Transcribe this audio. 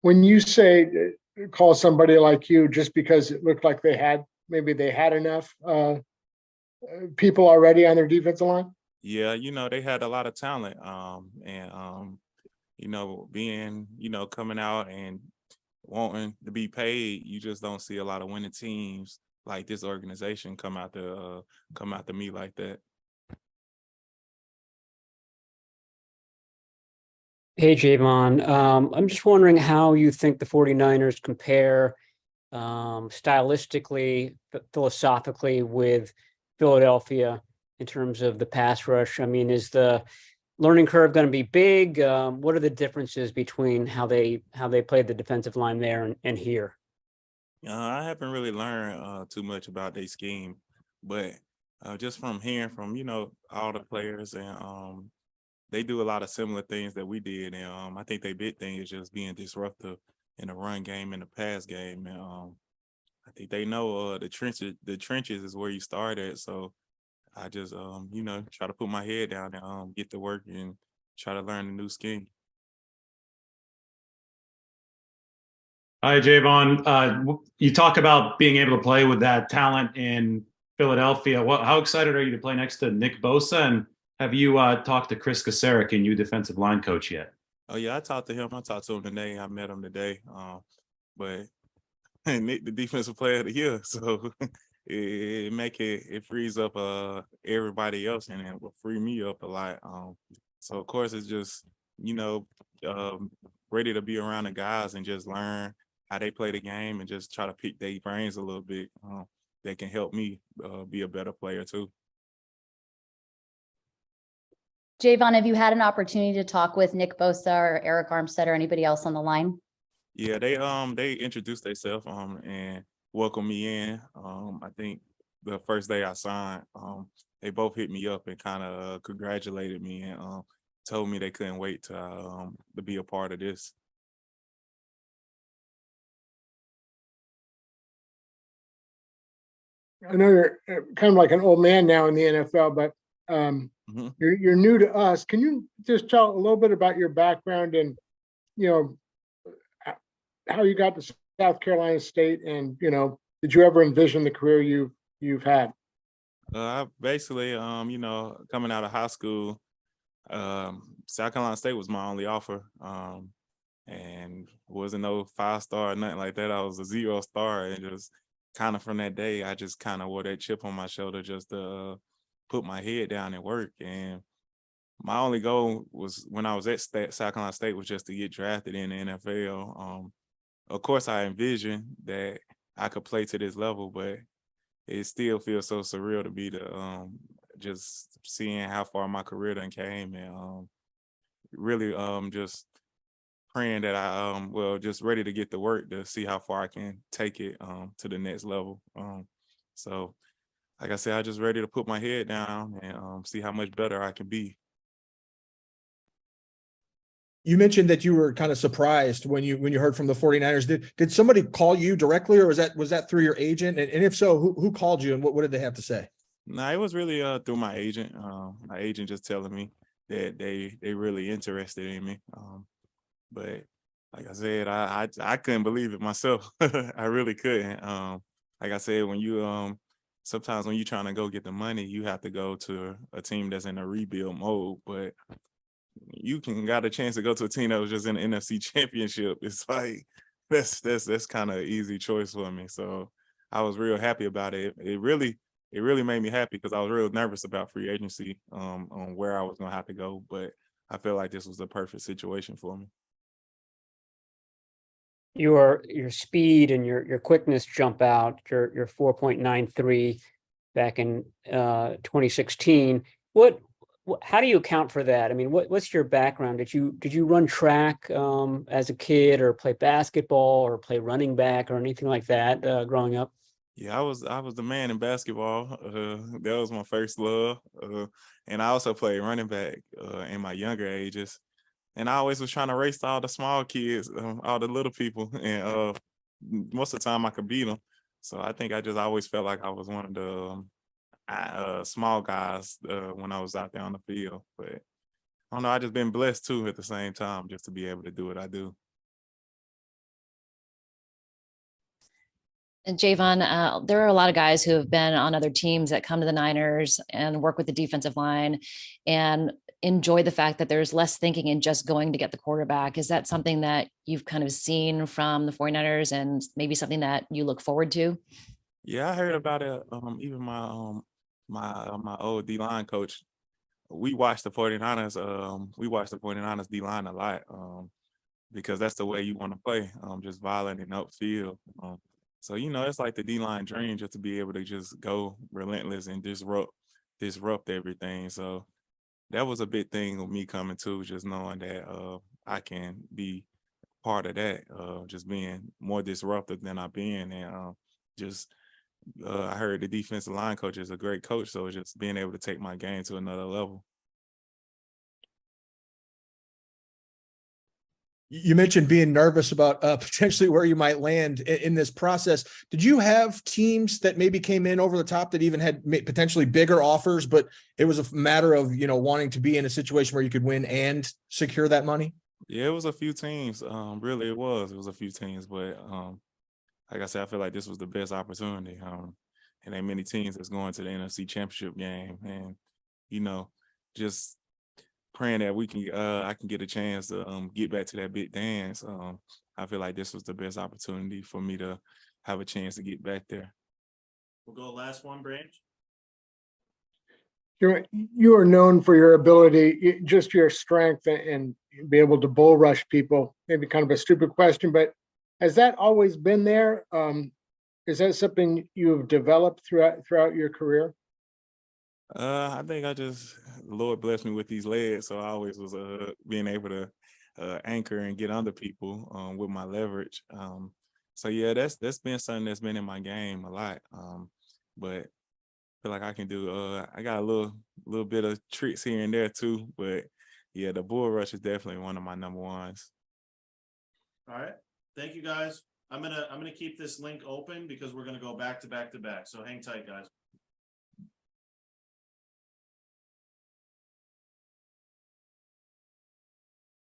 When you say call somebody like you just because it looked like maybe they had enough people already on their defensive line? Yeah, they had a lot of talent. And being, coming out and wanting to be paid, you just don't see a lot of winning teams like this organization come out to me like that. Hey, Javon. I'm just wondering how you think the 49ers compare stylistically, philosophically with Philadelphia in terms of the pass rush. I mean, is the learning curve going to be big? What are the differences between how they play the defensive line there and here? I haven't really learned too much about their scheme, but just from hearing from all the players, and they do a lot of similar things that we did, and I think their big thing is just being disruptive in the run game and the pass game, and I think they know the trenches. The trenches is where you start at, so I just try to put my head down and get to work and try to learn the new scheme. Hi, Javon. You talk about being able to play with that talent in Philadelphia. How excited are you to play next to Nick Bosa? And have you talked to Chris Kasarik, and you defensive line coach, yet? Oh yeah, I talked to him. I talked to him today. I met him today. But Nick, the defensive player of the year, so it frees up everybody else, and it will free me up a lot. So of course it's just ready to be around the guys and just learn how they play the game and just try to pick their brains a little bit. That can help me be a better player too. Javon, have you had an opportunity to talk with Nick Bosa or Eric Armstead or anybody else on the line? Yeah, they introduced themselves and welcomed me in. I think the first day I signed, they both hit me up and kind of congratulated me and told me they couldn't wait to be a part of this. I know you're kind of like an old man now in the NFL, but you're new to us. Can you just tell a little bit about your background and how you got to South Carolina State, and did you ever envision the career you've had? Basically, coming out of high school, South Carolina State was my only offer, and wasn't no 5-star or nothing like that. I was a 0-star, and just kind of from that day, I just kind of wore that chip on my shoulder just to put my head down and work. And my only goal was, when I was at South Carolina State, was just to get drafted in the NFL. Of course, I envisioned that I could play to this level, but it still feels so surreal to be just seeing how far my career done came, and really just praying that I just ready to get to work to see how far I can take it to the next level. So like I said, I just ready to put my head down and see how much better I can be. You mentioned that you were kind of surprised when you heard from the 49ers. Did somebody call you directly, or was that through your agent? And if so, who called you, and what did they have to say? No, it was really through my agent. My agent just telling me that they really interested in me. But like I said, I couldn't believe it myself. I really couldn't. Like I said, when you sometimes when you're trying to go get the money, you have to go to a team that's in a rebuild mode. But you got a chance to go to a team that was just in the NFC Championship. It's like that's kind of an easy choice for me. So I was real happy about it. It really made me happy because I was real nervous about free agency on where I was gonna have to go. But I feel like this was the perfect situation for me. Your speed and your quickness jump out. Your 4.93 back in 2016. How do you account for that? I mean, what's your background? Did you run track as a kid, or play basketball, or play running back, or anything like that growing up? Yeah, I was the man in basketball. That was my first love. And I also played running back in my younger ages. And I always was trying to race all the small kids, all the little people, and most of the time I could beat them. So I think I just always felt like I was one of the small guys when I was out there on the field. But I don't know, I just been blessed too at the same time, just to be able to do what I do. And Javon, there are a lot of guys who have been on other teams that come to the Niners and work with the defensive line and enjoy the fact that there's less thinking and just going to get the quarterback. Is that something that you've kind of seen from the 49ers and maybe something that you look forward to? Yeah, I heard about it. Even my old D line coach, we watched the 49ers. We watched the 49ers D line a lot. Because that's the way you want to play. Just violent and upfield. So it's like the D line dream, just to be able to just go relentless and disrupt everything. So that was a big thing with me coming to, just knowing that I can be part of that, just being more disruptive than I've been. And I heard the defensive line coach is a great coach, so just being able to take my game to another level. You mentioned being nervous about potentially where you might land in this process. Did you have teams that maybe came in over the top that even had potentially bigger offers, but it was a matter of, wanting to be in a situation where you could win and secure that money? Yeah, it was a few teams. Really, it was a few teams, but like I said, I feel like this was the best opportunity. And there many teams that's going to the NFC Championship game, and just praying that I can get a chance to get back to that big dance. I feel like this was the best opportunity for me to have a chance to get back there. We'll go last one, Branch. You are known for your ability, just your strength, and be able to bull rush people. Maybe kind of a stupid question, but has that always been there? Is that something you've developed throughout your career? I think the Lord blessed me with these legs, so I always was being able to anchor and get under people with my leverage. So yeah, that's been something that's been in my game a lot. But I feel like I can do. I got a little bit of tricks here and there too. But yeah, the bull rush is definitely one of my number ones. All right. Thank you, guys. I'm gonna keep this link open because we're gonna go back to back to back. So hang tight, guys.